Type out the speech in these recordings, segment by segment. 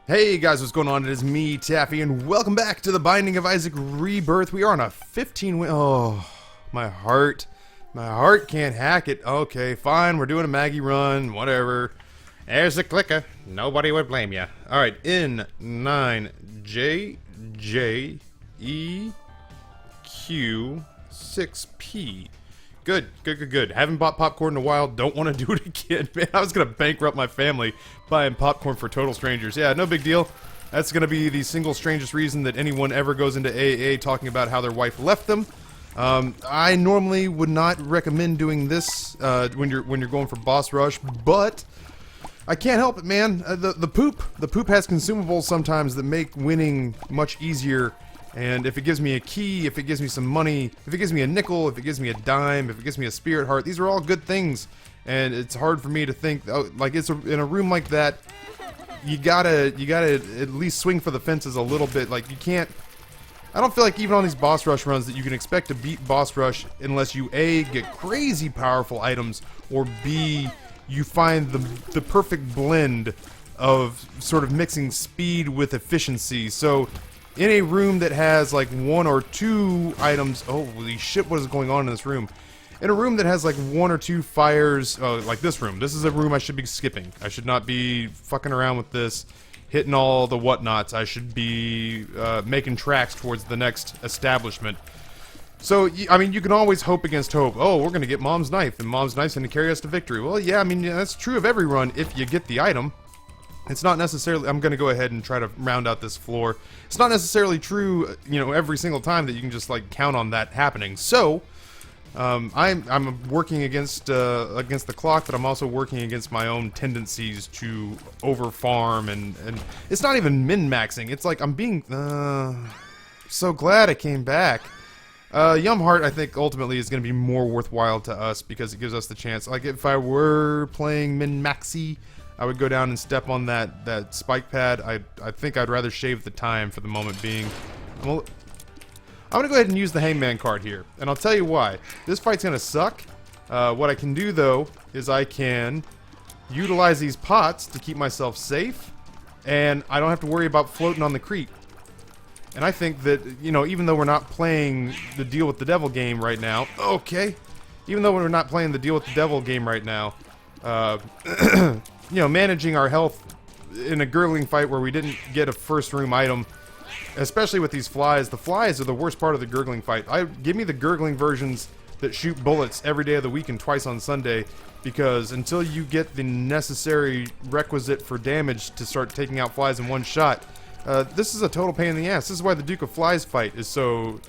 Hey guys, what's going on? It is me, Taffy, and welcome back to the Binding of Isaac Rebirth. We are on a 15-win... Oh, my heart. My heart can't hack it. Okay, fine, we're doing a Maggie run, whatever. There's the clicker. Nobody would blame you. Alright, N9JJEQ6P. Good. Haven't bought popcorn in a while. Don't want to do it again. Man, I was going to bankrupt my family buying popcorn for total strangers. Yeah, no big deal. That's going to be the single strangest reason that anyone ever goes into AA talking about how their wife left them. I normally would not recommend doing this when you're going for boss rush, but I can't help it, man. The poop has consumables sometimes that make winning much easier. And if it gives me a key, if it gives me some money, if it gives me a nickel, if it gives me a dime, if it gives me a spirit heart, these are all good things. And it's hard for me to think, oh, like in a room like that, you gotta at least swing for the fences a little bit. Like you can't. I don't feel like even on these boss rush runs that you can expect to beat boss rush unless you A, get crazy powerful items, or B, you find the perfect blend of sort of mixing speed with efficiency. So in a room that has like one or two items, holy shit, what is going on in this room? In a room that has like one or two fires, like this room. This is a room I should be skipping. I should not be fucking around with this, hitting all the whatnots. I should be making tracks towards the next establishment. So, I mean, you can always hope against hope. Oh, we're going to get Mom's Knife, and Mom's Knife's going to carry us to victory. Well, yeah, I mean, that's true of every run if you get the item. It's not necessarily... I'm going to go ahead and try to round out this floor. It's not necessarily true, you know, every single time that you can just, like, count on that happening. So, I'm working against the clock, but I'm also working against my own tendencies to over-farm, and it's not even min-maxing. It's like I'm being... so glad I came back. Yum Heart, I think, ultimately is going to be more worthwhile to us because it gives us the chance. Like, if I were playing min-maxy, I would go down and step on that spike pad. I think I'd rather shave the time for the moment being. I'm gonna go ahead and use the Hangman card here, and I'll tell you why. This fight's gonna suck. What I can do though is I can utilize these pots to keep myself safe, and I don't have to worry about floating on the creek. And I think that, you know, even though we're not playing the Deal with the Devil game right now, even though we're not playing the Deal with the Devil game right now, you know, managing our health in a gurgling fight where we didn't get a first room item, especially with these flies. The flies are the worst part of the gurgling fight. Give me the gurgling versions that shoot bullets every day of the week and twice on Sunday, because until you get the necessary requisite for damage to start taking out flies in one shot, this is a total pain in the ass. This is why the Duke of Flies fight is so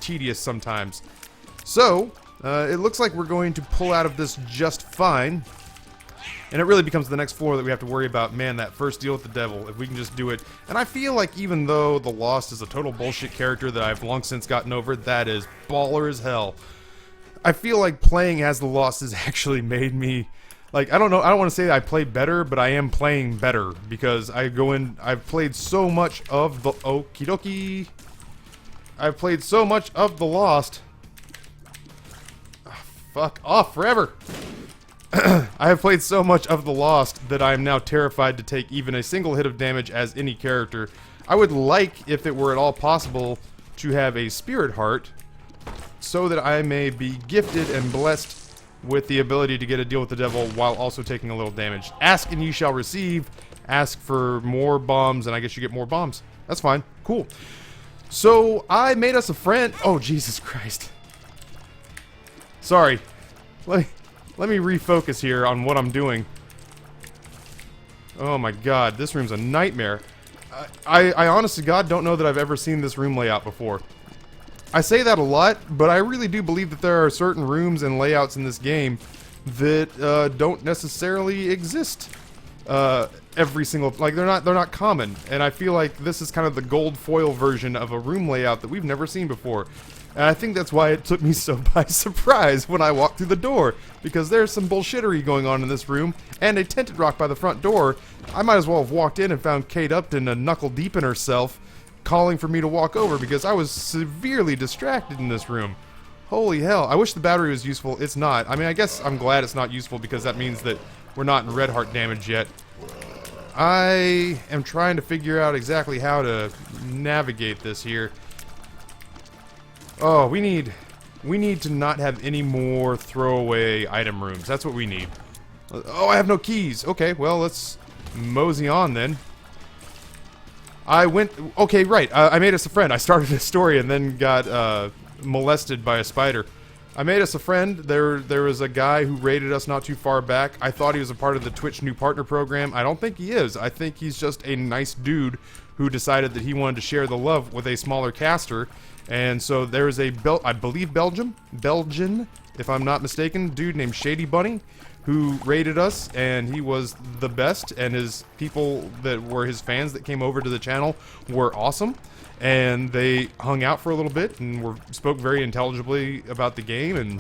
tedious sometimes. So, it looks like we're going to pull out of this just fine. And it really becomes the next floor that we have to worry about. Man, that first Deal with the Devil, if we can just do it. And I feel like even though the Lost is a total bullshit character that I've long since gotten over, that is baller as hell. I feel like playing as the Lost has actually made me... Like, I don't know, I don't want to say that I play better, but I am playing better. Because I go in... I've played so much of the... Okie dokie. I've played so much of the Lost. Oh, fuck off forever. I have played so much of The Lost that I am now terrified to take even a single hit of damage as any character. I would like, if it were at all possible, to have a spirit heart so that I may be gifted and blessed with the ability to get a Deal with the Devil while also taking a little damage. Ask and ye shall receive. Ask for more bombs and I guess you get more bombs. That's fine. Cool. So I made us a friend. Oh, Jesus Christ. Sorry. Let me refocus here on what I'm doing. Oh my god, this room's a nightmare. I honest to God don't know that I've ever seen this room layout before. I say that a lot, but I really do believe that there are certain rooms and layouts in this game that don't necessarily exist every single... Like, they're not common. And I feel like this is kind of the gold foil version of a room layout that we've never seen before. And I think that's why it took me so by surprise when I walked through the door. Because there's some bullshittery going on in this room, and a tented rock by the front door. I might as well have walked in and found Kate Upton a knuckle deep in herself, calling for me to walk over because I was severely distracted in this room. Holy hell, I wish the battery was useful. It's not. I mean, I guess I'm glad it's not useful because that means that we're not in red heart damage yet. I am trying to figure out exactly how to navigate this here. Oh, we need to not have any more throwaway item rooms. That's what we need. Oh, I have no keys. Okay, well, let's mosey on then. Okay, right. I made us a friend. I started a story and then got molested by a spider. I made us a friend. There was a guy who raided us not too far back. I thought he was a part of the Twitch new partner program. I don't think he is. I think he's just a nice dude who decided that he wanted to share the love with a smaller caster. And so there is a I believe Belgian, if I'm not mistaken, dude named Shady Bunny who raided us, and he was the best, and his people that were his fans that came over to the channel were awesome. And they hung out for a little bit and spoke very intelligibly about the game, and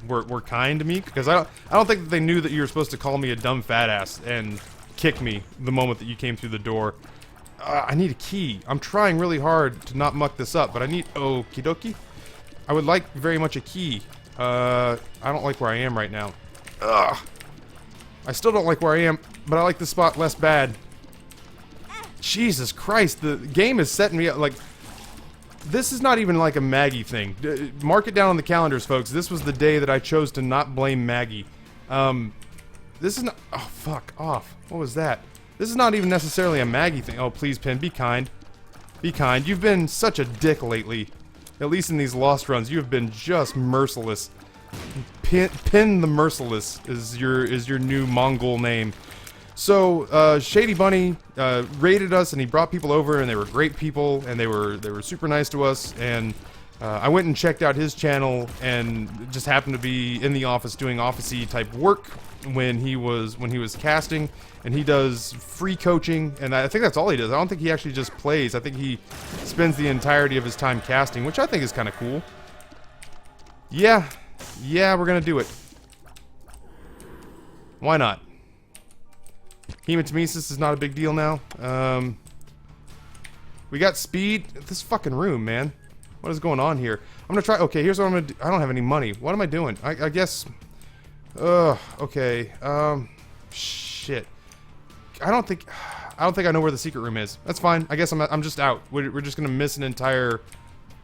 were kind to me, because I don't think that they knew that you were supposed to call me a dumb fat ass and kick me the moment that you came through the door. I need a key. I'm trying really hard to not muck this up, but I need... Okie dokie. I would like very much a key. I don't like where I am right now. Ugh. I still don't like where I am, but I like the spot less bad. Jesus Christ, the game is setting me up like... This is not even like a Maggie thing. Mark it down on the calendars, folks. This was the day that I chose to not blame Maggie. This is not... Oh, fuck off. What was that? This is not even necessarily a Maggie thing. Oh, please, Pin, be kind. Be kind. You've been such a dick lately. At least in these Lost runs, you have been just merciless. Pin the Merciless is your new Mongol name. So, Shady Bunny raided us, and he brought people over, and they were great people, and they were super nice to us, and I went and checked out his channel, and just happened to be in the office doing office-y type work when he was casting, and he does free coaching, and I think that's all he does. I don't think he actually just plays. I think he spends the entirety of his time casting, which I think is kind of cool. Yeah, we're gonna do it. Why not? Hematemesis is not a big deal now. We got speed. This fucking room, man. What is going on here? I'm gonna try. Okay, here's what I'm gonna do. I don't have any money. What am I doing? I guess. Okay. Shit. I don't think I know where the secret room is. That's fine. I guess I'm just out. We're just gonna miss an entire.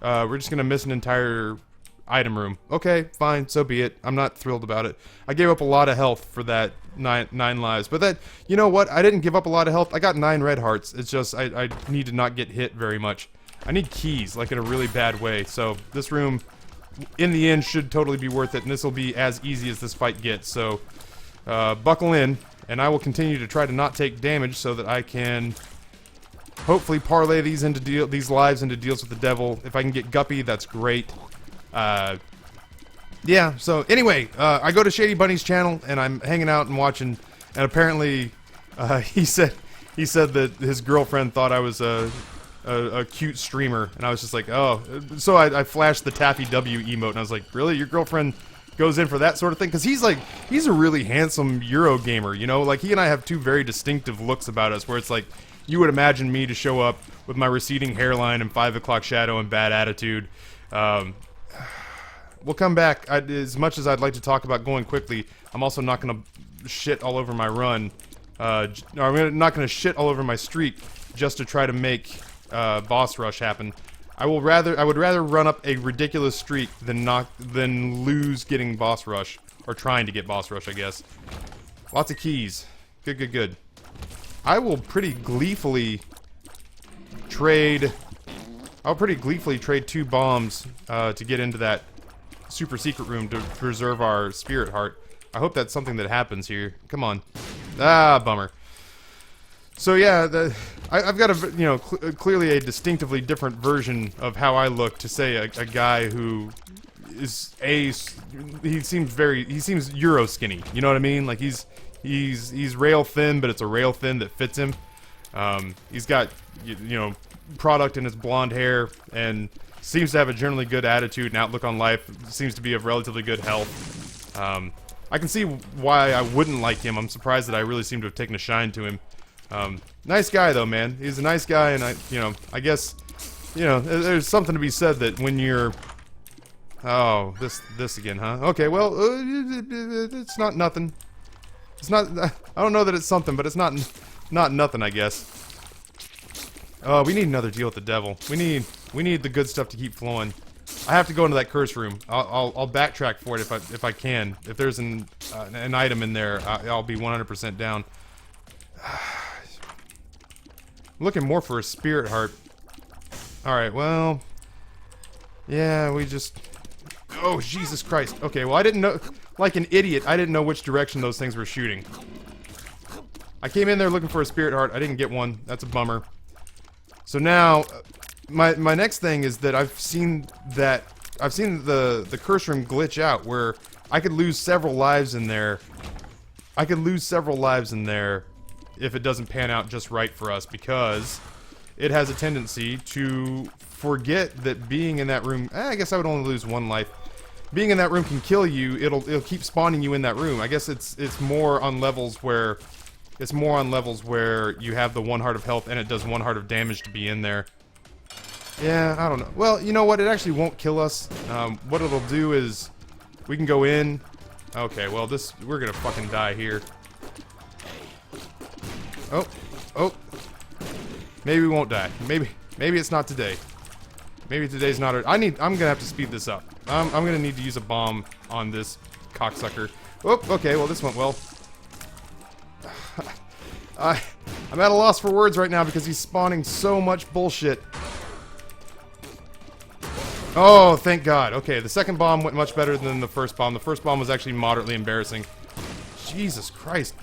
We're just gonna miss an entire item room. Okay, fine. So be it. I'm not thrilled about it. I gave up a lot of health for that nine lives, but that, you know what? I didn't give up a lot of health. I got 9 red hearts. It's just I need to not get hit very much. I need keys, like in a really bad way. So this room, in the end, should totally be worth it, and this will be as easy as this fight gets. So buckle in, and I will continue to try to not take damage so that I can hopefully parlay these lives into deals with the devil. If I can get Guppy, that's great. Yeah, so anyway, I go to Shady Bunny's channel, and I'm hanging out and watching, and apparently he said that his girlfriend thought I was a cute streamer, and I was just like, oh. So I flashed the Taffy W emote, and I was like, really? Your girlfriend goes in for that sort of thing? Because he's a really handsome Euro gamer, you know? Like, he and I have two very distinctive looks about us, where it's like, you would imagine me to show up with my receding hairline and 5 o'clock shadow and bad attitude. We'll come back. As much as I'd like to talk about going quickly, I'm also not going to shit all over my run. I'm not going to shit all over my streak just to try to make boss rush happen. I would rather run up a ridiculous streak than lose getting boss rush, or trying to get boss rush, I guess. Lots of keys. Good. I will pretty gleefully trade. I'll pretty gleefully trade 2 bombs to get into that super secret room to preserve our spirit heart. I hope that's something that happens here. Come on. Ah, bummer. So yeah, I've got clearly a distinctively different version of how I look to say a guy who is he seems Euro skinny. You know what I mean? Like he's rail thin, but it's a rail thin that fits him. He's got product in his blonde hair, and seems to have a generally good attitude and outlook on life. Seems to be of relatively good health. I can see why I wouldn't like him. I'm surprised that I really seem to have taken a shine to him. Nice guy though, man. He's a nice guy, and I guess, there's something to be said that when you're... Oh, this again, huh? Okay, well, it's not nothing. It's not... I don't know that it's something, but it's not not nothing, I guess. We need another deal with the devil. We need the good stuff to keep flowing. I have to go into that curse room. I'll backtrack for it if I can. If there's an item in there, I'll be 100% down. I'm looking more for a spirit heart. All right, well, yeah, we just. Oh, Jesus Christ. Okay, well, I didn't know. Like an idiot, I didn't know which direction those things were shooting. I came in there looking for a spirit heart. I didn't get one. That's a bummer. So now, my next thing is that I've seen the curse room glitch out where I could lose several lives in there. I could lose several lives in there if it doesn't pan out just right for us, because it has a tendency to forget that being in that room. I guess I would only lose one life. Being in that room can kill you. It'll keep spawning you in that room. I guess it's more on levels where you have the 1 heart of health and it does 1 heart of damage to be in there. Yeah, I don't know. Well, you know what? It actually won't kill us. What it'll do is we can go in. Okay, well, we're gonna fucking die here. Oh. Maybe we won't die. Maybe it's not today. Maybe today's not. I'm gonna have to speed this up. I'm gonna need to use a bomb on this cocksucker. Oh, okay. Well, this went well. I'm at a loss for words right now because he's spawning so much bullshit. Oh, thank God. Okay, the second bomb went much better than the first bomb. The first bomb was actually moderately embarrassing. Jesus Christ.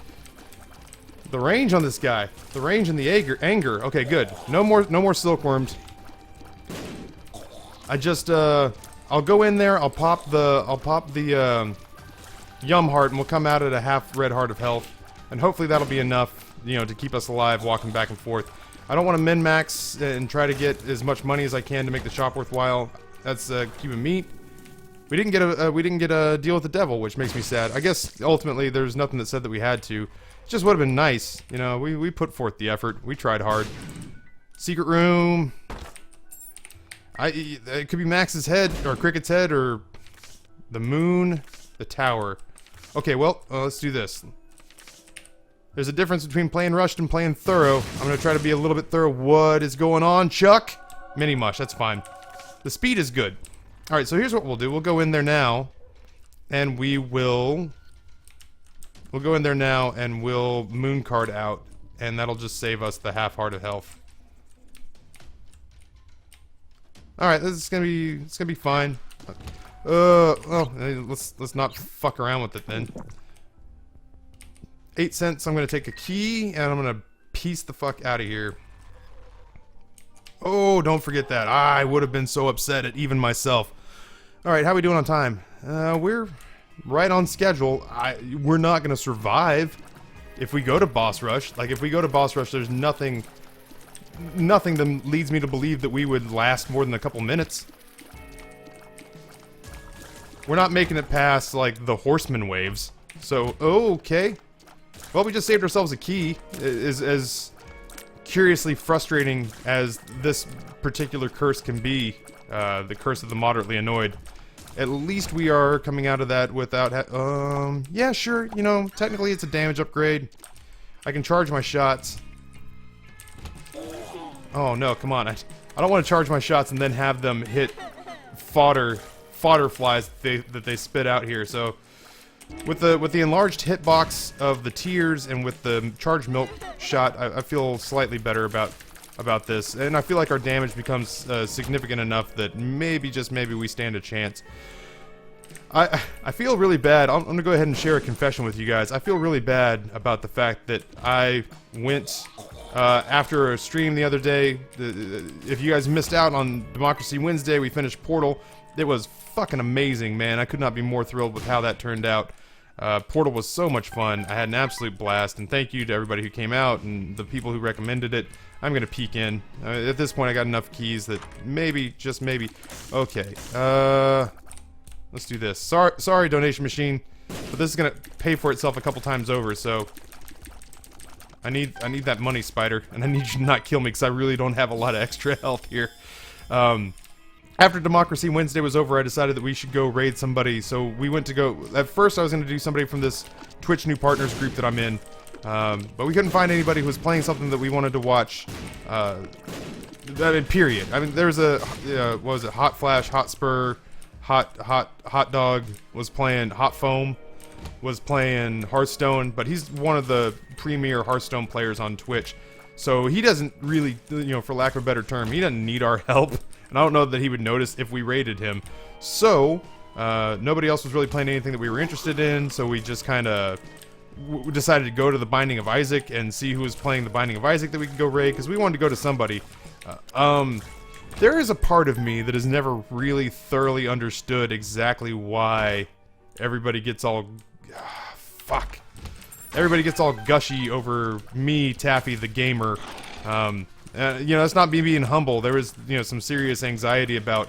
The range on this guy. The range and the anger. Okay, good. No more silkworms. I just I'll go in there, I'll pop the yum heart, and we'll come out at a half red heart of health. And hopefully that'll be enough, you know, to keep us alive walking back and forth. I don't want to min-max and try to get as much money as I can to make the shop worthwhile. That's Cuban meat. We didn't get a deal with the devil, which makes me sad. I guess ultimately there's nothing that said that we had to. It just would have been nice, you know. We put forth the effort. We tried hard. Secret room. It could be Max's head or Cricket's head or the moon, the tower. Okay, well, let's do this. There's a difference between playing rushed and playing thorough. I'm gonna try to be a little bit thorough. What is going on, Chuck? Mini mush, that's fine. The speed is good. All right, so here's what we'll do. We'll go in there now, and we'll go in there now, and we'll moon card out, and that'll just save us the half heart of health. All right, it's gonna be fine. Well, let's not fuck around with it then. 8 cents. I'm gonna take a key, and I'm gonna piece the fuck out of here. Oh, don't forget that. I would have been so upset at even myself. All right, how are we doing on time? We're right on schedule. We're not gonna survive if we go to boss rush. Like, if we go to boss rush, there's nothing that leads me to believe that we would last more than a couple minutes. We're not making it past, like, the horseman waves. So, okay. Well, we just saved ourselves a key. As curiously frustrating as this particular curse can be, the curse of the moderately annoyed, at least we are coming out of that without yeah, sure, you know, technically it's a damage upgrade. I can charge my shots. Oh no, come on. I don't want to charge my shots and then have them hit fodder flies that they spit out here. So with the enlarged hitbox of the tears and with the charged milk shot, I feel slightly better about this, and I feel like our damage becomes significant enough that maybe, just maybe, we stand a chance. I feel really bad. I'm gonna go ahead and share a confession with you guys. I feel really bad about the fact that I went after a stream the other day. If you guys missed out on Democracy Wednesday, we finished Portal. It was fucking amazing, man. I could not be more thrilled with how that turned out. Portal was so much fun. I had an absolute blast, and thank you to everybody who came out and the people who recommended it. I'm gonna peek in. At this point, I got enough keys that maybe, just maybe. Okay, let's do this. Sorry, donation machine, but this is gonna pay for itself a couple times over. So I need that money, Spider, and I need you to not kill me because I really don't have a lot of extra health here. After Democracy Wednesday was over, I decided that we should go raid somebody, so we went to go... At first, I was going to do somebody from this Twitch New Partners group that I'm in, But we couldn't find anybody who was playing something that we wanted to watch. Period. I mean, there's a what was it? Hot Flash, Hot Spur, Hot Dog was playing. Hot Foam was playing Hearthstone, but he's one of the premier Hearthstone players on Twitch. So he doesn't really, you know, for lack of a better term, he doesn't need our help. And I don't know that he would notice if we raided him. So nobody else was really playing anything that we were interested in. So we just kind of decided to go to the Binding of Isaac and see who was playing the Binding of Isaac that we could go raid, because we wanted to go to somebody. There is a part of me that has never really thoroughly understood exactly why everybody gets all everybody gets all gushy over me, Taffy the gamer. You know, it's not me being humble. There was, you know, some serious anxiety about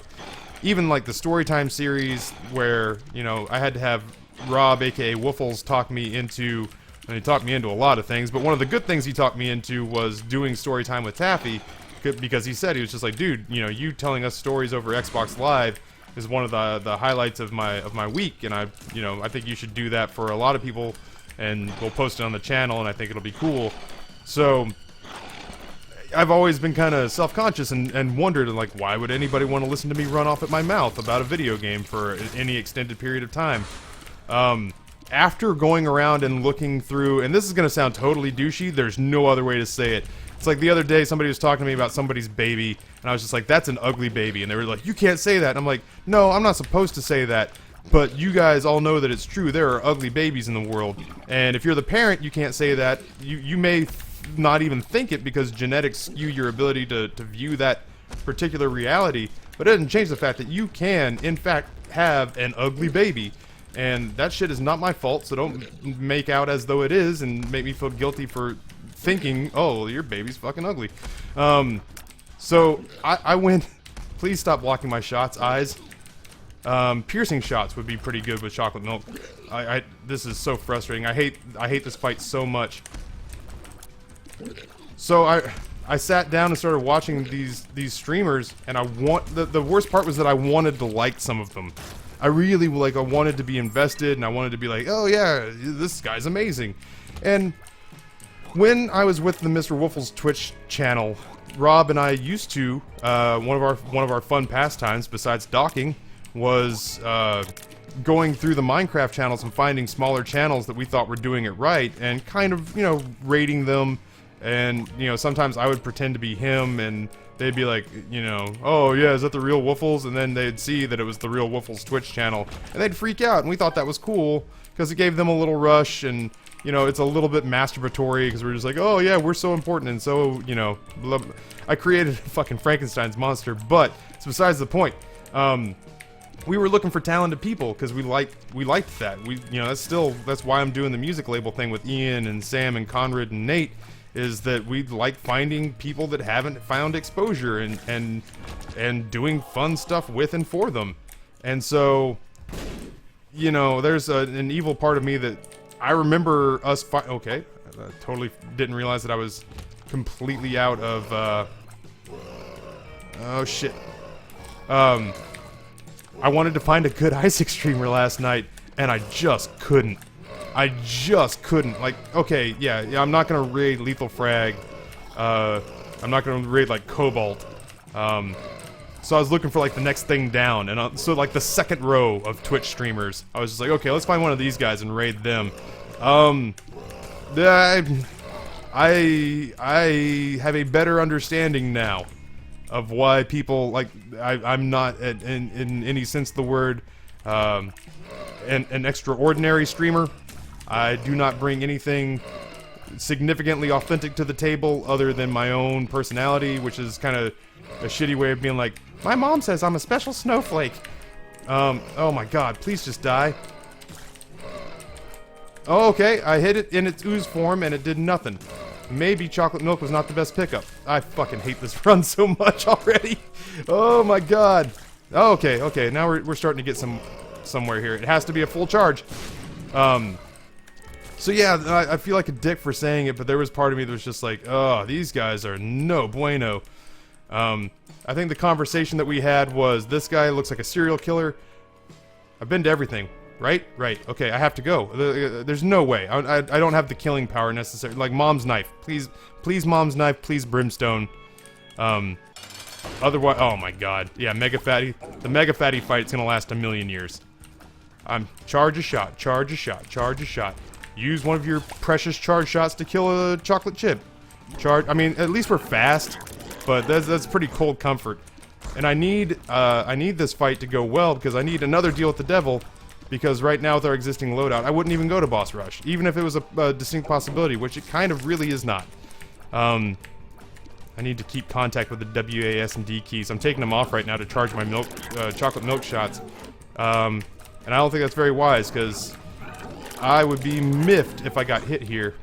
even like the Storytime series where, you know, I had to have Rob, aka Woofles, talk me into, and he talked me into a lot of things, but one of the good things he talked me into was doing Storytime with Taffy, because he said, he was just like, dude, you know, you telling us stories over Xbox Live is one of the highlights of my week, and I think you should do that for a lot of people, and we'll post it on the channel, and I think it'll be cool. So I've always been kind of self-conscious and wondered, like, why would anybody want to listen to me run off at my mouth about a video game for any extended period of time? After going around and looking through, and this is going to sound totally douchey, there's no other way to say it. It's like the other day somebody was talking to me about somebody's baby, and I was just like, that's an ugly baby. And they were like, you can't say that. And I'm like, no, I'm not supposed to say that. But you guys all know that it's true. There are ugly babies in the world. And if you're the parent, you can't say that. You may not even think it because genetics skew your ability to view that particular reality. But it doesn't change the fact that you can, in fact, have an ugly baby. And that shit is not my fault, so don't make out as though it is and make me feel guilty for thinking, oh, your baby's fucking ugly. So I went, please stop blocking my shots, eyes. Piercing shots would be pretty good with chocolate milk. This is so frustrating. I hate this fight so much. So I sat down and started watching these streamers, and the worst part was that I wanted to like some of them. I really, like, I wanted to be invested, and I wanted to be like, oh yeah, this guy's amazing. And when I was with the Mr. Woofles Twitch channel, Rob and I used to, one of our fun pastimes, besides docking, was going through the Minecraft channels and finding smaller channels that we thought were doing it right, and kind of, you know, rating them. And, you know, sometimes I would pretend to be him, and they'd be like, you know, oh yeah, is that the real Woofles? And then they'd see that it was the real Woofles Twitch channel, and they'd freak out, and we thought that was cool, because it gave them a little rush, and, you know, it's a little bit masturbatory, because we're just like, oh yeah, we're so important, and so, you know, I created fucking Frankenstein's monster, but it's besides the point. We were looking for talented people, because we liked that. You know, that's why I'm doing the music label thing with Ian and Sam and Conrad and Nate, is that we like finding people that haven't found exposure and doing fun stuff with and for them. And so, you know, there's an evil part of me that I remember us okay, I totally didn't realize that I was completely out of oh shit. I wanted to find a good Isaac streamer last night, and I just couldn't. Like, okay, yeah, I'm not gonna raid Lethal Frag. I'm not gonna raid, like, Cobalt. So I was looking for, like, the next thing down, and so, like, the second row of Twitch streamers, I was just like, okay, let's find one of these guys and raid them. I have a better understanding now of why people, like, I'm not, in any sense of the word, an extraordinary streamer. I do not bring anything significantly authentic to the table other than my own personality, which is kind of a shitty way of being like, my mom says I'm a special snowflake. Oh my god, please just die. Oh, okay, I hit it in its ooze form and it did nothing. Maybe chocolate milk was not the best pickup. I fucking hate this run so much already. Oh my god. Oh, okay, now we're starting to get somewhere here. It has to be a full charge. So yeah, I feel like a dick for saying it, but there was part of me that was just like, oh, these guys are no bueno. I think the conversation that we had was, this guy looks like a serial killer. I've been to everything. Right? Right. Okay, I have to go. There's no way. I don't have the killing power necessary. Like, Mom's knife. Please, please, Mom's knife. Please, brimstone. Otherwise, oh my god. Yeah, Mega Fatty. The Mega Fatty fight's gonna last a million years. Charge a shot. Charge a shot. Charge a shot. Use one of your precious charge shots to kill a chocolate chip. I mean, at least we're fast, but that's pretty cold comfort. And I need this fight to go well because I need another deal with the devil. Because right now with our existing loadout, I wouldn't even go to boss rush, even if it was a distinct possibility, which it kind of really is not. I need to keep contact with the W, A, S, and D keys. I'm taking them off right now to charge my chocolate milk shots. And I don't think that's very wise, because I would be miffed if I got hit here.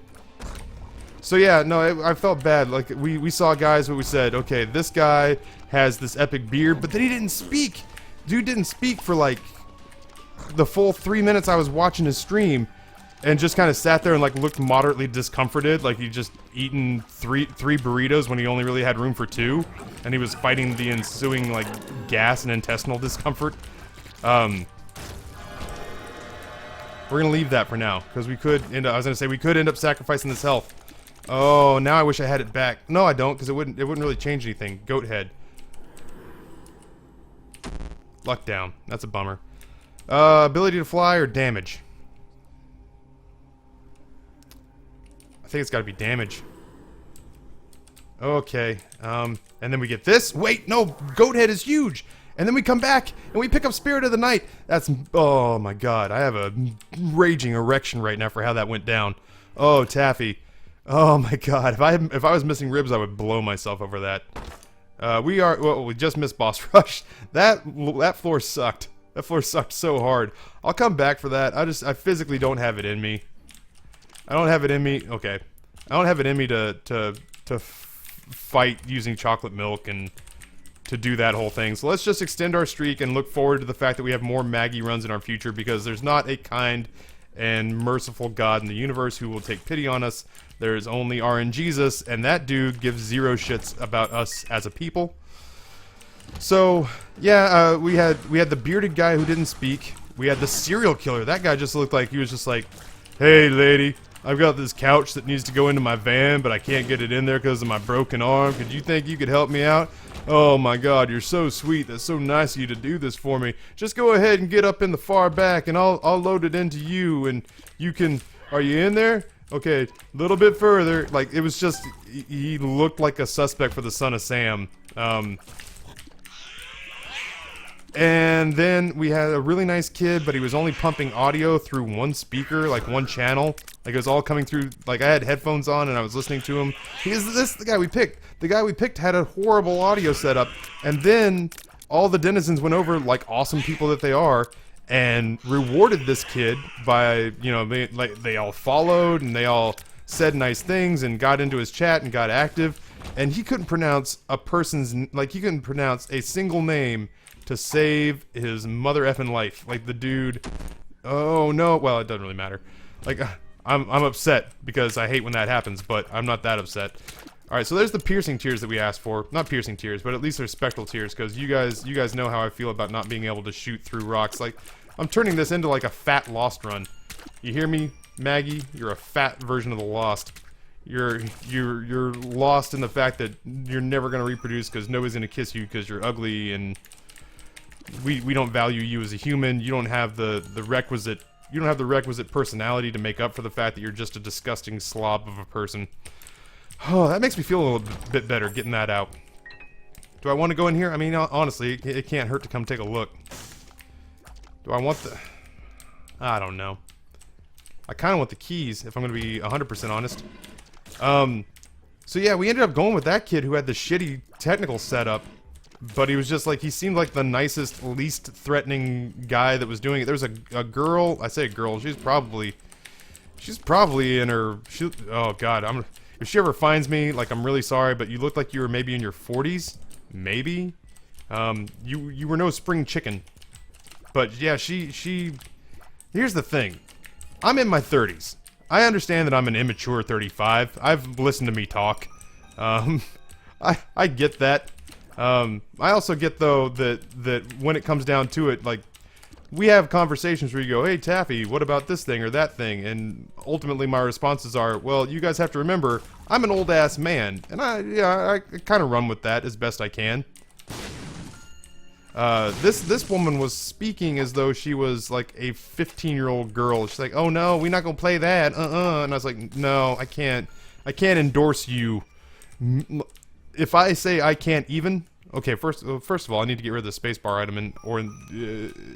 So yeah, no, I felt bad. Like, we saw guys where we said, okay, this guy has this epic beard, but then he didn't speak. Dude didn't speak for, like, the full 3 minutes I was watching his stream, and just kind of sat there and, like, looked moderately discomforted, like he'd just eaten three burritos when he only really had room for 2, and he was fighting the ensuing, like, gas and intestinal discomfort. We're gonna leave that for now, because we could end up, I was gonna say, we could end up sacrificing this health. Oh, now I wish I had it back. No, I don't, because it wouldn't really change anything. Goat head. Luck down. That's a bummer. Ability to fly or damage? I think it's gotta be damage. Okay, and then we get this. Wait, no, goat head is huge! And then we come back, and we pick up Spirit of the Night. That's, oh my god, I have a raging erection right now for how that went down. Oh, Taffy. Oh my god, if I was missing ribs, I would blow myself over that. We just missed boss rush. That floor sucked. That floor sucked so hard. I'll come back for that. I physically don't have it in me. I don't have it in me. Okay. I don't have it in me to fight using chocolate milk and to do that whole thing. So let's just extend our streak and look forward to the fact that we have more Maggie runs in our future, because there's not a kind and merciful God in the universe who will take pity on us. There's only RNGesus, and that dude gives 0 shits about us as a people. So, yeah, we had the bearded guy who didn't speak. We had the serial killer. That guy just looked like he was just like, hey, lady, I've got this couch that needs to go into my van, but I can't get it in there because of my broken arm. Could you think you could help me out? Oh my god, you're so sweet. That's so nice of you to do this for me. Just go ahead and get up in the far back, and I'll load it into you, and you can... Are you in there? Okay, a little bit further. Like, it was just... He looked like a suspect for the Son of Sam. And then we had a really nice kid, but he was only pumping audio through one speaker, like one channel. Like, it was all coming through, like, I had headphones on and I was listening to him. The guy we picked. The guy we picked had a horrible audio setup. And then all the denizens went over, like awesome people that they are, and rewarded this kid by, you know, they all followed and they all said nice things and got into his chat and got active. And he couldn't pronounce a person's, like, he couldn't pronounce a single name to save his mother effing life. Like, the dude, oh no, well, it doesn't really matter. Like, I'm upset because I hate when that happens, but I'm not that upset. Alright, so there's the piercing tears that we asked for. Not piercing tears, but at least they're spectral tears, because you guys know how I feel about not being able to shoot through rocks. Like, I'm turning this into like a fat Lost run. You hear me, Maggie? You're a fat version of the Lost. You're lost in the fact that you're never gonna reproduce because nobody's gonna kiss you because you're ugly, and we don't value you as a human. You don't have the requisite personality to make up for the fact that you're just a disgusting slob of a person. Oh, that makes me feel a little bit better getting that out. Do I want to go in here? I mean, honestly, it can't hurt to come take a look. Do I want the... I don't know. I kind of want the keys, if I'm going to be 100% honest. So yeah, we ended up going with that kid who had the shitty technical setup. But he was just like, he seemed like the nicest, least threatening guy that was doing it. There was a girl, I say a girl, she's probably in her, oh god, if she ever finds me, like, I'm really sorry, but you looked like you were maybe in your 40s, maybe? You were no spring chicken. But yeah, here's the thing, I'm in my 30s. I understand that I'm an immature 35, I've listened to me talk, I get that. I also get, though, that when it comes down to it, like, we have conversations where you go, hey, Taffy, what about this thing or that thing? And ultimately my responses are, well, you guys have to remember, I'm an old-ass man. And I kind of run with that as best I can. This woman was speaking as though she was like a 15-year-old girl. She's like, oh no, we're not gonna play that, And I was like, no, I can't endorse you. If I say I can't even... Okay, first of all, I need to get rid of the spacebar item or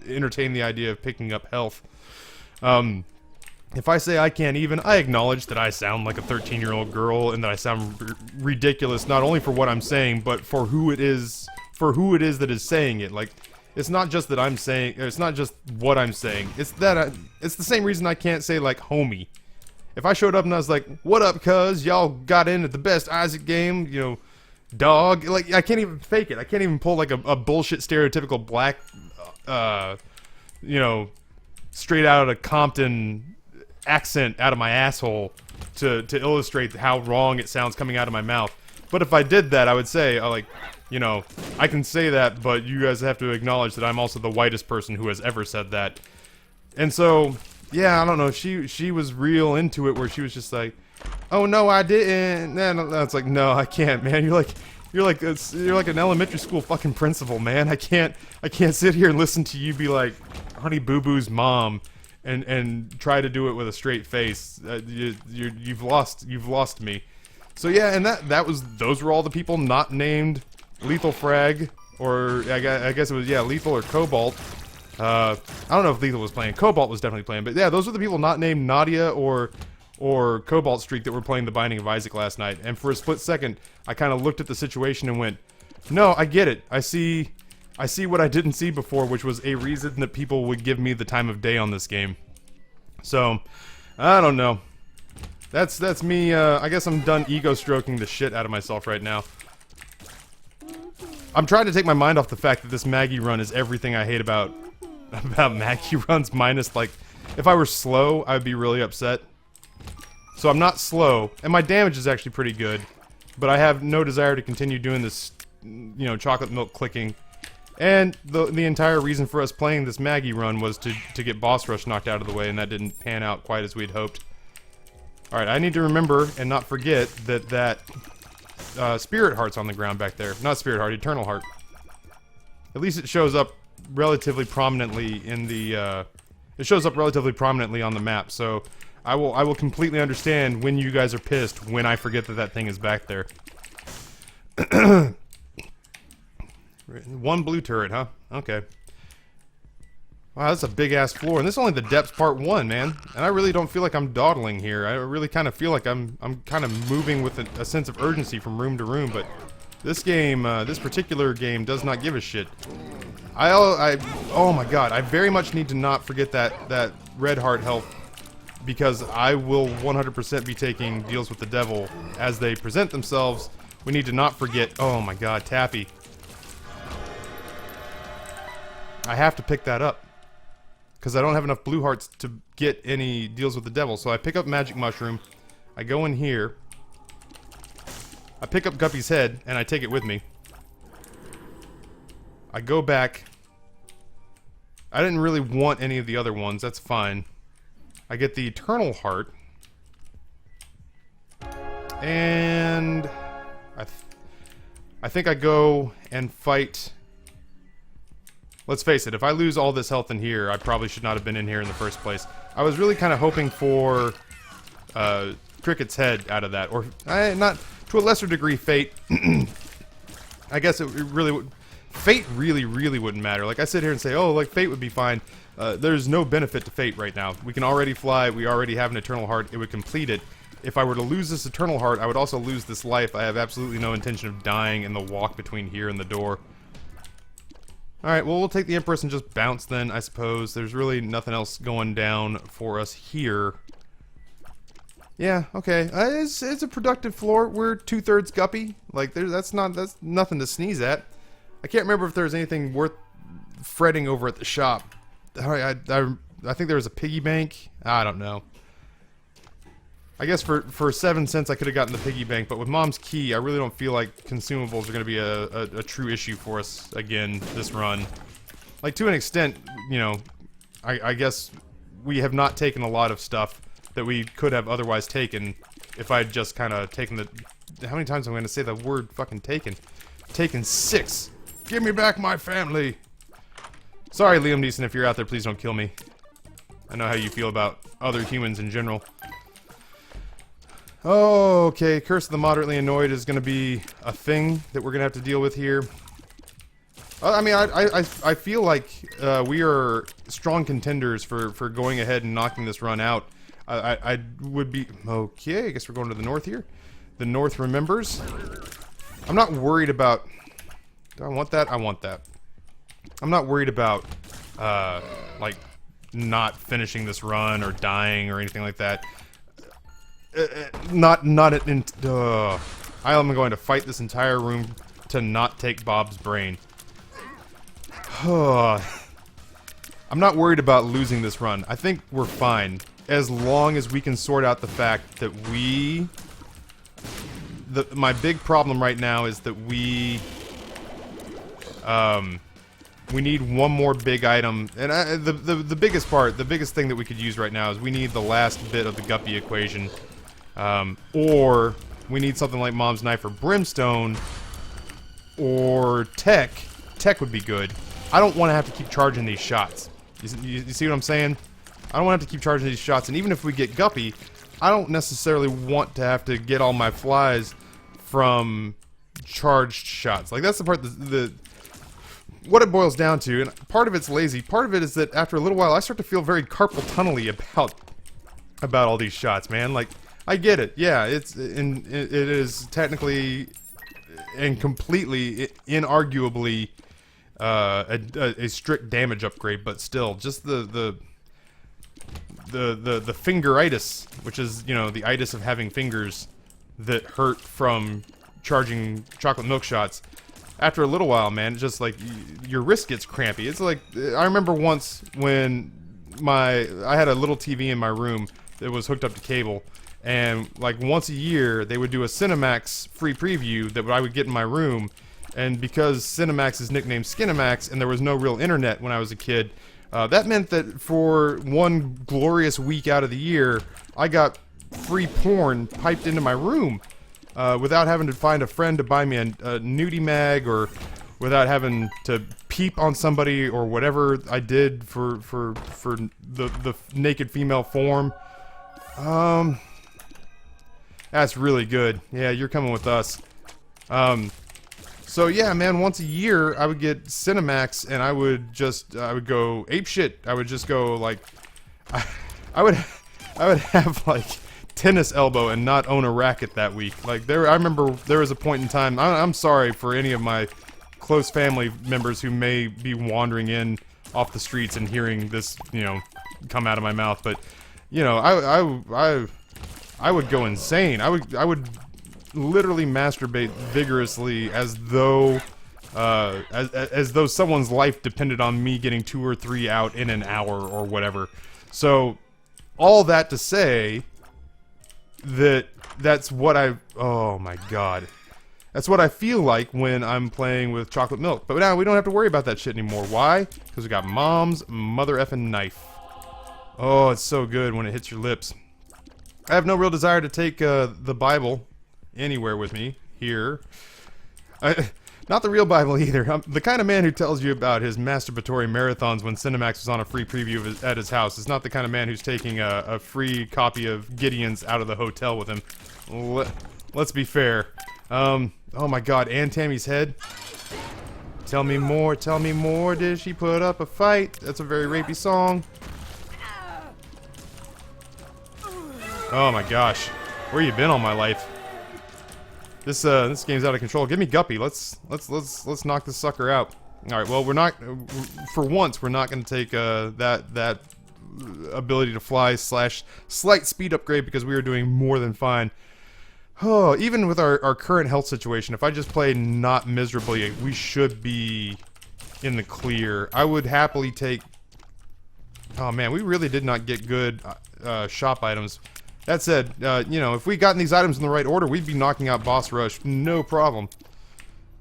entertain the idea of picking up health. If I say I can't even, I acknowledge that I sound like a 13-year-old girl and that I sound ridiculous not only for what I'm saying, but for who it is that is saying it. Like, it's not just that I'm saying, it's not just what I'm saying. It's that it's the same reason I can't say like homie. If I showed up and I was like, "What up, cuz? Y'all got in at the best Isaac game, you know." Dog, like, I can't even fake it. I can't even pull like a bullshit stereotypical black, you know, straight out of Compton accent out of my asshole to illustrate how wrong it sounds coming out of my mouth. But if I did that, I would say, like, you know, I can say that, but you guys have to acknowledge that I'm also the whitest person who has ever said that. And so, yeah, I don't know. She was real into it, where she was just like, oh no, I didn't. And it's like, no, I can't, man. You're like an elementary school fucking principal, man. I can't sit here and listen to you be like Honey Boo Boo's mom and try to do it with a straight face. You've lost me. So yeah, and those were all the people not named Lethal Frag, or I guess it was, yeah, Lethal or Cobalt. I don't know if Lethal was playing. Cobalt was definitely playing, but yeah, those were the people not named Nadia or Cobalt Streak that were playing The Binding of Isaac last night. And for a split second, I kind of looked at the situation and went, no, I get it. I see what I didn't see before, which was a reason that people would give me the time of day on this game. So, I don't know. That's me. I guess I'm done ego stroking the shit out of myself right now. I'm trying to take my mind off the fact that this Maggie run is everything I hate about Maggie runs, minus, like, if I were slow, I would be really upset. So I'm not slow, and my damage is actually pretty good, but I have no desire to continue doing this, you know, chocolate milk clicking. And the entire reason for us playing this Maggie run was to get Boss Rush knocked out of the way, and that didn't pan out quite as we'd hoped. Alright, I need to remember and not forget that Spirit Heart's on the ground back there. Not Spirit Heart, Eternal Heart. At least it shows up relatively prominently in the, it shows up relatively prominently on the map, so I will completely understand when you guys are pissed when I forget that thing is back there. One blue turret, huh? Okay. Wow, that's a big-ass floor, and this is only the depths part 1, man. And I really don't feel like I'm dawdling here. I really kind of feel like I'm kind of moving with a sense of urgency from room to room, but this game, this particular game does not give a shit. Oh my god, I very much need to not forget that red heart health, because I will 100% be taking deals with the devil as they present themselves. We need to not forget, oh my god, Taffy. I have to pick that up, because I don't have enough blue hearts to get any deals with the devil. So I pick up Magic Mushroom, I go in here, I pick up Guppy's head, and I take it with me. I go back. I didn't really want any of the other ones, that's fine. I get the Eternal Heart. And I think I go and fight. Let's face it, if I lose all this health in here, I probably should not have been in here in the first place. I was really kind of hoping for Cricket's head out of that, or not to a lesser degree Fate. I guess it really would. Fate really wouldn't matter. Like, I sit here and say, oh, like, Fate would be fine. There's no benefit to Fate right now. We can already fly, we already have an Eternal Heart, it would complete it. If I were to lose this Eternal Heart, I would also lose this life. I have absolutely no intention of dying in the walk between here and the door. Alright, well, we'll take the Empress and just bounce then, I suppose. There's really nothing else going down for us here. Yeah, okay. It's a productive floor. We're 2/3 Guppy. Like, that's nothing to sneeze at. I can't remember if there was anything worth fretting over at the shop. I think there was a piggy bank. I don't know. I guess for 7 cents I could have gotten the piggy bank, but with Mom's key, I really don't feel like consumables are going to be a true issue for us again this run. Like, to an extent, you know, I guess we have not taken a lot of stuff that we could have otherwise taken if I had just kind of taken the... How many times am I going to say the word fucking taken? Taken 6. Give me back my family. Sorry, Liam Neeson, if you're out there, please don't kill me. I know how you feel about other humans in general. Oh, okay. Curse of the Moderately Annoyed is going to be a thing that we're going to have to deal with here. I mean, I feel like we are strong contenders for going ahead and knocking this run out. I would be... Okay, I guess we're going to the north here. The north remembers. I'm not worried about... Do I want that? I want that. I'm not worried about, like, not finishing this run or dying or anything like that. I am going to fight this entire room to not take Bob's brain. I'm not worried about losing this run. I think we're fine. As long as we can sort out the fact that my big problem right now is that we need one more big item. And the biggest part, the biggest thing that we could use right now is we need the last bit of the Guppy equation. Or we need something like Mom's Knife or Brimstone. Or Tech. Tech would be good. I don't want to have to keep charging these shots. You see what I'm saying? I don't want to have to keep charging these shots, and even if we get Guppy, I don't necessarily want to have to get all my flies from charged shots. Like, that's the part what it boils down to, and part of it's lazy, part of it is that after a little while I start to feel very carpal tunnel-y about all these shots, man. Like, I get it, yeah, it is technically and completely, inarguably a strict damage upgrade, but still, just the fingeritis, which is, you know, the itis of having fingers that hurt from charging chocolate milk shots. After a little while, man, just like your wrist gets crampy. It's like, I remember once when I had a little TV in my room that was hooked up to cable, and like once a year they would do a Cinemax free preview that I would get in my room. And because Cinemax is nicknamed Skinemax and there was no real internet when I was a kid, that meant that for one glorious week out of the year, I got free porn piped into my room without having to find a friend to buy me a nudie mag, or without having to peep on somebody or whatever I did for the naked female form. That's really good. Yeah, you're coming with us. So yeah, man, once a year I would get Cinemax and I would go apeshit. I would just go like, I would have like tennis elbow and not own a racket that week. Like I remember there was a point in time, I'm sorry for any of my close family members who may be wandering in off the streets and hearing this, you know, come out of my mouth, but you know, I would go insane. I would literally masturbate vigorously as though someone's life depended on me getting 2 or 3 out in an hour or whatever. So all that to say that that's what oh my god, that's what I feel like when I'm playing with chocolate milk. But now we don't have to worry about that shit anymore. Why? Because we got Mom's mother effing knife. Oh, it's so good when it hits your lips. I have no real desire to take the Bible anywhere with me here. Not the real Bible either. I'm the kind of man who tells you about his masturbatory marathons when Cinemax was on a free preview at his house. Is not the kind of man who's taking a free copy of Gideon's out of the hotel with him. Let's be fair. Oh my god, and Tammy's head. Tell me more, did she put up a fight? That's a very rapey song. Oh my gosh, where you been all my life? This game's out of control. Give me Guppy. Let's knock this sucker out. All right. Well, we're not. For once, we're not going to take that ability to fly / slight speed upgrade because we are doing more than fine. Oh, even with our current health situation, if I just play not miserably, we should be in the clear. I would happily take. Oh man, we really did not get good shop items. That said, you know, if we gotten these items in the right order, we'd be knocking out Boss Rush, no problem.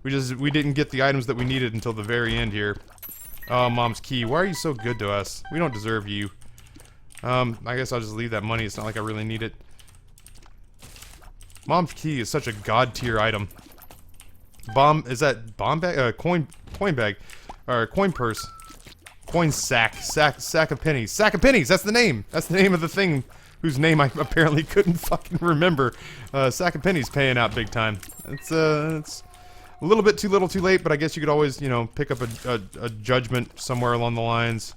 We didn't get the items that we needed until the very end here. Oh, Mom's key. Why are you so good to us? We don't deserve you. I guess I'll just leave that money. It's not like I really need it. Mom's key is such a god tier item. Is that bomb bag? Coin bag. Or coin purse. Coin sack. Sack of pennies. Sack of pennies! That's the name! That's the name of the thing whose name I apparently couldn't fucking remember. Sack of pennies paying out big time. It's a little bit too little too late, but I guess you could always, you know, pick up a judgment somewhere along the lines.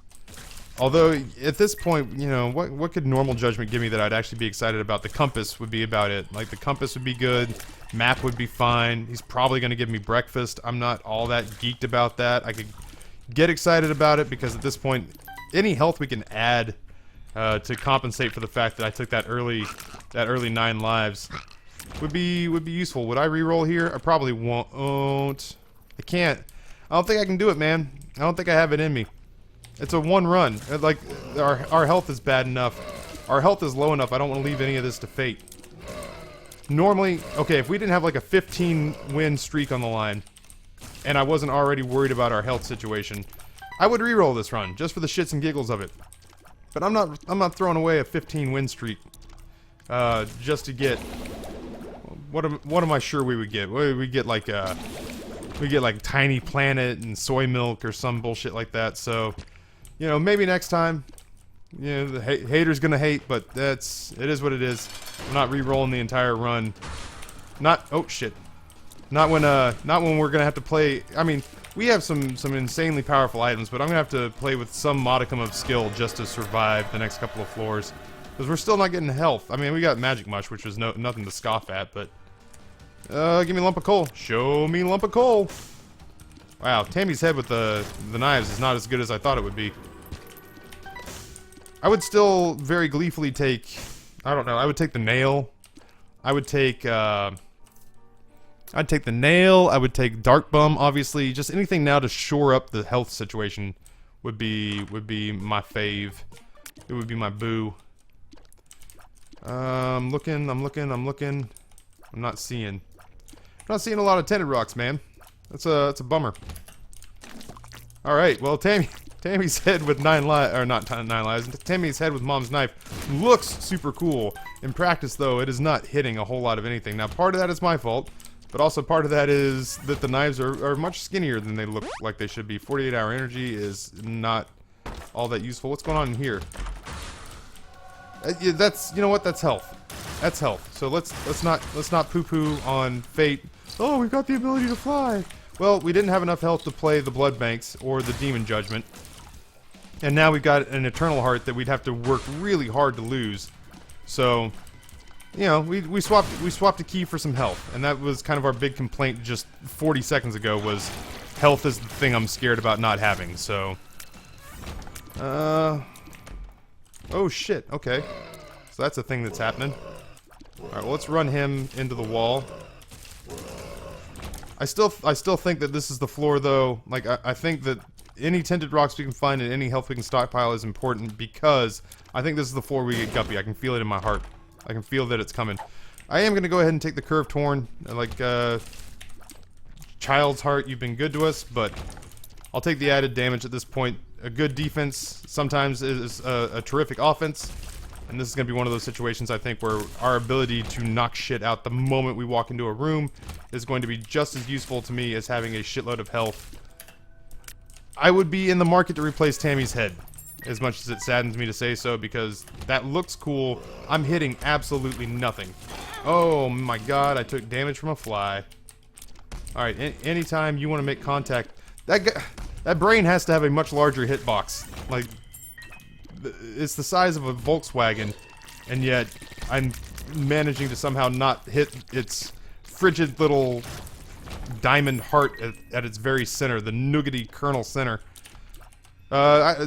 Although, at this point, you know, what could normal judgment give me that I'd actually be excited about? The compass would be about it. Like, the compass would be good, map would be fine, he's probably going to give me breakfast. I'm not all that geeked about that. I could get excited about it because at this point, any health we can add to compensate for the fact that I took that early 9 lives would be useful. Would I reroll here? I probably won't. I can't. I don't think I can do it, man. I don't think I have it in me. It's a one run. Like, our health is bad enough. Our health is low enough. I don't want to leave any of this to fate. Normally, okay, if we didn't have like a 15 win streak on the line, and I wasn't already worried about our health situation, I would reroll this run just for the shits and giggles of it. But I'm not throwing away a 15 win streak just to get. What am I sure we would get? We get like Tiny Planet and soy milk or some bullshit like that. So, you know, maybe next time. You know, the hater's gonna hate, but it is what it is. I'm not re-rolling the entire run. Oh shit. Not when we're gonna have to play. I mean, we have some insanely powerful items, but I'm gonna have to play with some modicum of skill just to survive the next couple of floors, because we're still not getting health. I mean, we got Magic Mush, which was nothing to scoff at, but give me lump of coal. Show me lump of coal. Wow, Tammy's head with the knives is not as good as I thought it would be. I would still very gleefully take, I don't know, I would take the nail. I would take, I'd take the nail, I would take Dark Bum, obviously. Just anything now to shore up the health situation would be my fave. It would be my boo. I'm looking. I'm not seeing a lot of tinted rocks, man. That's a bummer. Alright, well, Tammy's head with 9 lives, or not 9 lives, Tammy's head with Mom's knife looks super cool. In practice, though, it is not hitting a whole lot of anything. Now, part of that is my fault, but also part of that is that the knives are much skinnier than they look like they should be. 48-hour energy is not all that useful. What's going on in here? Yeah, you know what? That's health. That's health. So let's not poo-poo on fate. Oh, we've got the ability to fly. Well, we didn't have enough health to play the Blood Banks or the Demon Judgment. And now we've got an Eternal Heart that we'd have to work really hard to lose. So, you know, we swapped a key for some health. And that was kind of our big complaint just 40 seconds ago, was health is the thing I'm scared about not having. So, oh shit, okay. So that's a thing that's happening. Alright, well, let's run him into the wall. I still think that this is the floor, though. Like, I think that any tinted rocks we can find and any health we can stockpile is important, because I think this is the floor we get guppy. I can feel it in my heart. I can feel that it's coming. I am going to go ahead and take the Curve Torn. Like, Child's Heart, you've been good to us, but I'll take the added damage at this point. A good defense sometimes is a terrific offense. And this is going to be one of those situations, I think, where our ability to knock shit out the moment we walk into a room is going to be just as useful to me as having a shitload of health. I would be in the market to replace Tammy's head, as much as it saddens me to say so, because that looks cool. I'm hitting absolutely nothing. Oh my god, I took damage from a fly. Alright, anytime you want to make contact, that brain has to have a much larger hitbox. Like, it's the size of a Volkswagen, and yet I'm managing to somehow not hit its frigid little diamond heart at its very center, the nougaty kernel center.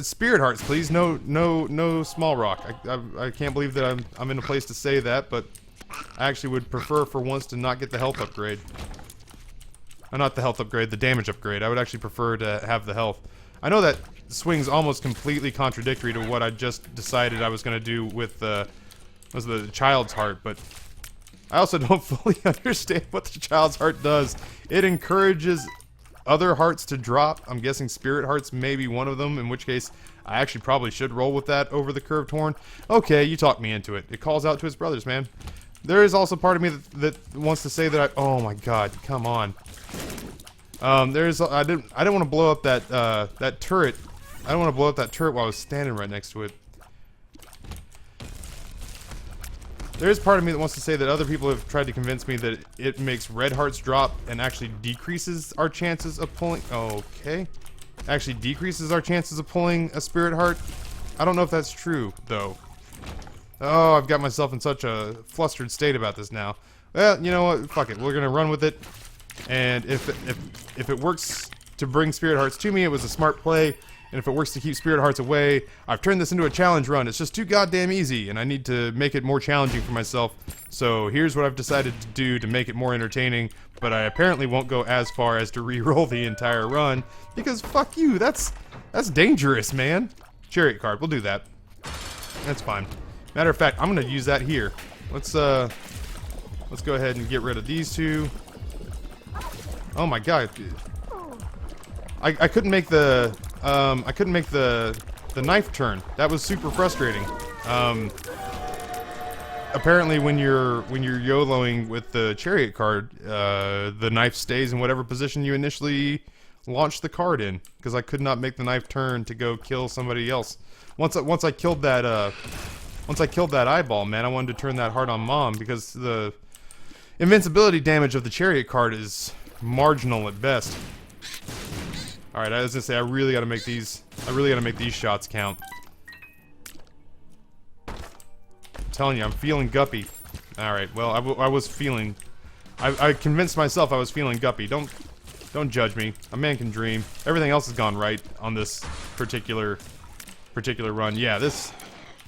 Spirit hearts, please. No small rock. I can't believe that I'm in a place to say that, but I actually would prefer for once to not get the health upgrade. Not the health upgrade, the damage upgrade. I would actually prefer to have the health. I know that swings almost completely contradictory to what I just decided I was going to do with the Child's Heart, but I also don't fully understand what the Child's Heart does. It encourages other hearts to drop. I'm guessing spirit hearts may be one of them, in which case I actually probably should roll with that over the curved horn. Okay, you talked me into it. It calls out to his brothers, man. There is also part of me that wants to say that oh my god, come on. I didn't want to blow up that turret. I don't want to blow up that turret while I was standing right next to it. There is part of me that wants to say that other people have tried to convince me that it makes red hearts drop and actually decreases our chances of pulling. Okay. Actually decreases our chances of pulling a spirit heart. I don't know if that's true, though. Oh, I've got myself in such a flustered state about this now. Well, you know what? Fuck it. We're gonna run with it. And if it works to bring spirit hearts to me, it was a smart play. And if it works to keep spirit hearts away, I've turned this into a challenge run. It's just too goddamn easy, and I need to make it more challenging for myself. So here's what I've decided to do to make it more entertaining, but I apparently won't go as far as to re-roll the entire run, because fuck you, that's dangerous, man. Chariot card, we'll do that. That's fine. Matter of fact, I'm gonna use that here. Let's go ahead and get rid of these two. Oh my god. I couldn't make the knife turn. That was super frustrating. Apparently when you're YOLOing with the chariot card, the knife stays in whatever position you initially launched the card in, because I could not make the knife turn to go kill somebody else. Once I killed that eyeball, man, I wanted to turn that heart on Mom, because the invincibility damage of the chariot card is marginal at best. Alright, I was gonna say, I really gotta make these shots count. I'm telling you, I'm feeling guppy. Alright, well, I was feeling... I convinced myself I was feeling guppy. Don't judge me. A man can dream. Everything else has gone right on this particular run. Yeah, this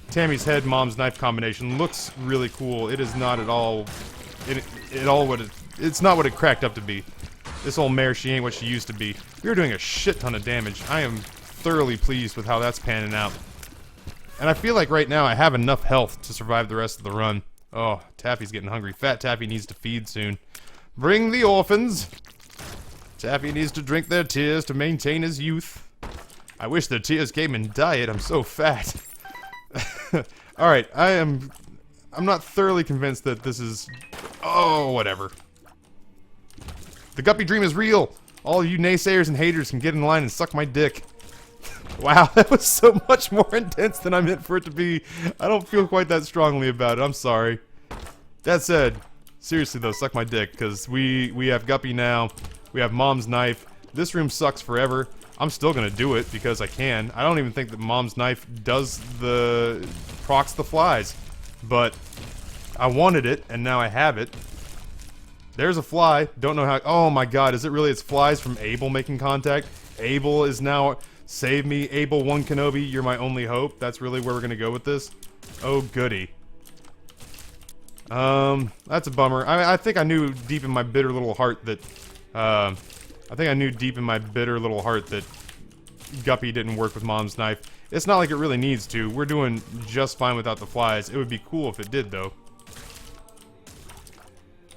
Tammy's head, Mom's knife combination looks really cool. It is not at all... It's not what it cracked up to be. This old mare, she ain't what she used to be. We were doing a shit ton of damage. I am thoroughly pleased with how that's panning out. And I feel like right now I have enough health to survive the rest of the run. Oh, Taffy's getting hungry. Fat Taffy needs to feed soon. Bring the orphans! Taffy needs to drink their tears to maintain his youth. I wish their tears came in diet. I'm so fat. Alright, I'm not thoroughly convinced that this is... Oh, whatever. The guppy dream is real! All you naysayers and haters can get in line and suck my dick. Wow, that was so much more intense than I meant for it to be. I don't feel quite that strongly about it, I'm sorry. That said, seriously though, suck my dick, because we have guppy now, we have Mom's knife. This room sucks forever. I'm still gonna do it, because I can. I don't even think that Mom's knife procs the flies. But, I wanted it, and now I have it. There's a fly. Don't know how... Oh my god, is it really? It's flies from Abel making contact? Abel is now... Save me, Abel 1 Kenobi, you're my only hope. That's really where we're gonna go with this. Oh, goody. That's a bummer. I think I knew deep in my bitter little heart that... Guppy didn't work with Mom's knife. It's not like it really needs to. We're doing just fine without the flies. It would be cool if it did, though.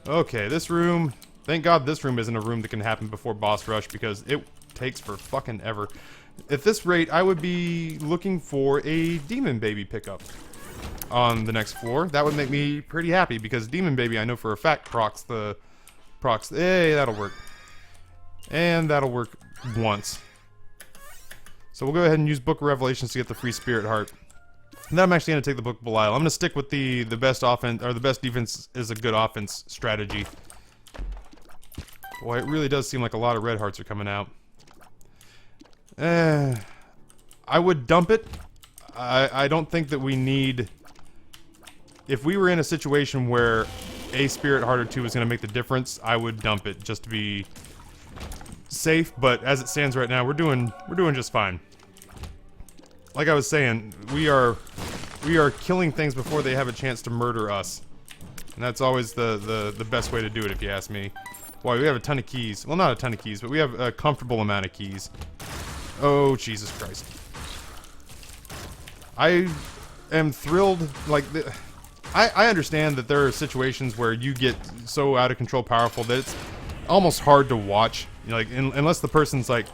Okay, this room... Thank God this room isn't a room that can happen before boss rush, because it takes for fucking ever. At this rate, I would be looking for a Demon Baby pickup on the next floor. That would make me pretty happy, because Demon Baby, I know for a fact, procs... Hey, that'll work. And that'll work once. So we'll go ahead and use Book of Revelations to get the free Spirit Heart. And then I'm actually going to take the Book of Belial. I'm going to stick with the best offense, or the best defense is a good offense strategy. Boy, it really does seem like a lot of red hearts are coming out. I would dump it. I don't think that we need... If we were in a situation where a Spirit Heart or two was going to make the difference, I would dump it just to be safe. But as it stands right now, we're doing just fine. Like I was saying, we are killing things before they have a chance to murder us. And that's always the best way to do it, if you ask me. Boy, we have a ton of keys. Well, not a ton of keys, but we have a comfortable amount of keys. Oh, Jesus Christ. I am thrilled, like, I understand that there are situations where you get so out of control powerful that almost hard to watch. You know, like unless the person's like,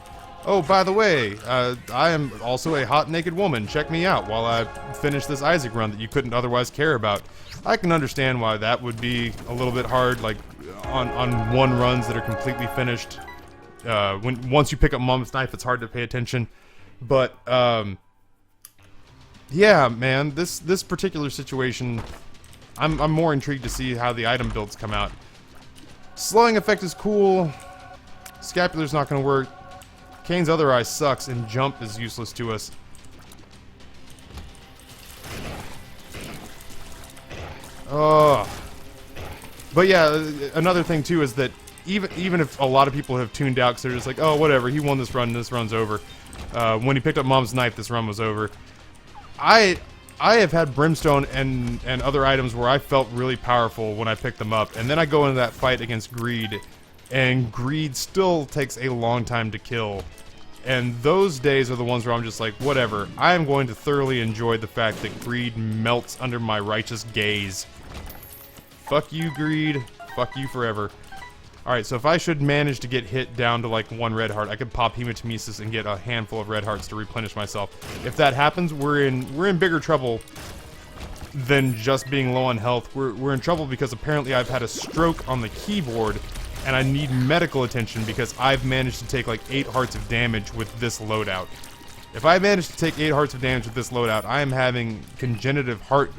oh, by the way, I am also a hot naked woman. Check me out while I finish this Isaac run that you couldn't otherwise care about. I can understand why that would be a little bit hard, like on one runs that are completely finished. Once you pick up Mom's knife, it's hard to pay attention. But yeah, man, this particular situation, I'm more intrigued to see how the item builds come out. Slowing effect is cool. Scapular's not going to work. Kane's other eye sucks, and jump is useless to us. Oh. But yeah, another thing too is that even if a lot of people have tuned out because they're just like, oh, whatever, he won this run, this run's over. When he picked up Mom's knife, this run was over. I have had Brimstone and other items where I felt really powerful when I picked them up, and then I go into that fight against Greed, and Greed still takes a long time to kill. And those days are the ones where I'm just like, whatever, I am going to thoroughly enjoy the fact that Greed melts under my righteous gaze. Fuck you, Greed. Fuck you forever. Alright, so if I should manage to get hit down to like 1 red heart, I could pop Hematemesis and get a handful of red hearts to replenish myself. If that happens, we're in bigger trouble than just being low on health. We're in trouble because apparently I've had a stroke on the keyboard, and I need medical attention because I've managed to take like 8 hearts of damage with this loadout. If I manage to take 8 hearts of damage with this loadout, I am having congenital heart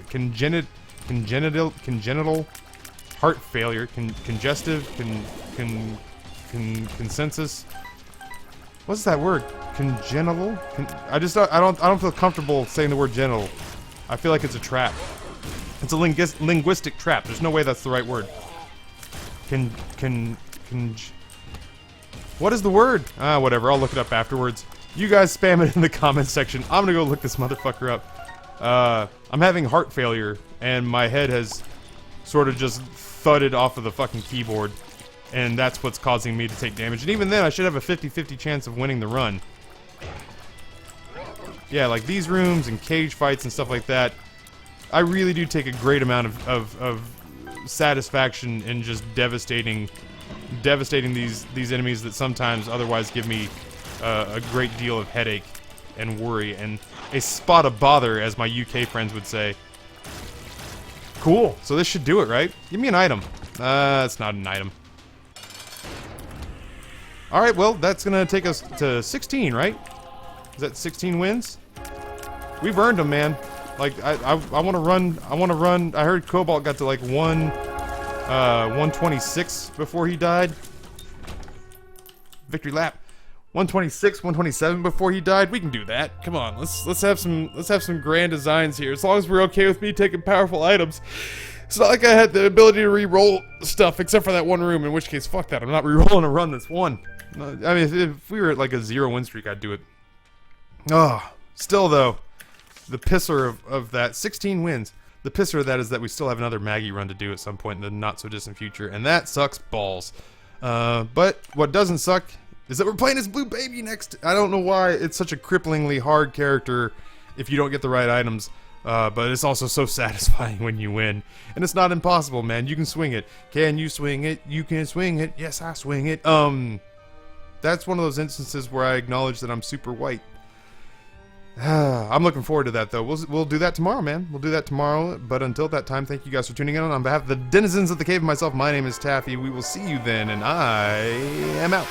failure, congestive, consensus. What's that word? Congenital? I don't feel comfortable saying the word genital. I feel like it's a trap. It's a linguistic trap. There's no way that's the right word. What is the word? Whatever. I'll look it up afterwards. You guys spam it in the comments section. I'm gonna go look this motherfucker up. I'm having heart failure, and my head has sort of just thudded off of the fucking keyboard, and that's what's causing me to take damage. And even then, I should have a 50-50 chance of winning the run. Yeah, like these rooms and cage fights and stuff like that, I really do take a great amount of satisfaction in just devastating these enemies that sometimes otherwise give me a great deal of headache and worry and a spot of bother, as my UK friends would say. Cool. So this should do it, right? Give me an item. It's not an item. Alright, well, that's gonna take us to 16, right? Is that 16 wins? We've earned them, man. Like, I want to run. I heard Cobalt got to like 126 before he died. Victory lap. 126, 127 before he died. We can do that. Come on, let's have some grand designs here. As long as we're okay with me taking powerful items. It's not like I had the ability to re-roll stuff, except for that one room. In which case, fuck that. I'm not re-rolling a run that's won. I mean, if we were at like a 0 win streak, I'd do it. Oh, still though, the pisser of that 16 wins. The pisser of that is that we still have another Maggie run to do at some point in the not so distant future, and that sucks balls. But what doesn't suck is that we're playing as Blue Baby next. I don't know why it's such a cripplingly hard character if you don't get the right items, but it's also so satisfying when you win. And it's not impossible, man. You can swing it. Can you swing it? You can swing it. Yes, I swing it. That's one of those instances where I acknowledge that I'm super white. I'm looking forward to that, though. We'll do that tomorrow, man. We'll do that tomorrow. But until that time, thank you guys for tuning in. On behalf of the denizens of the cave and myself, my name is Taffy. We will see you then, and I am out.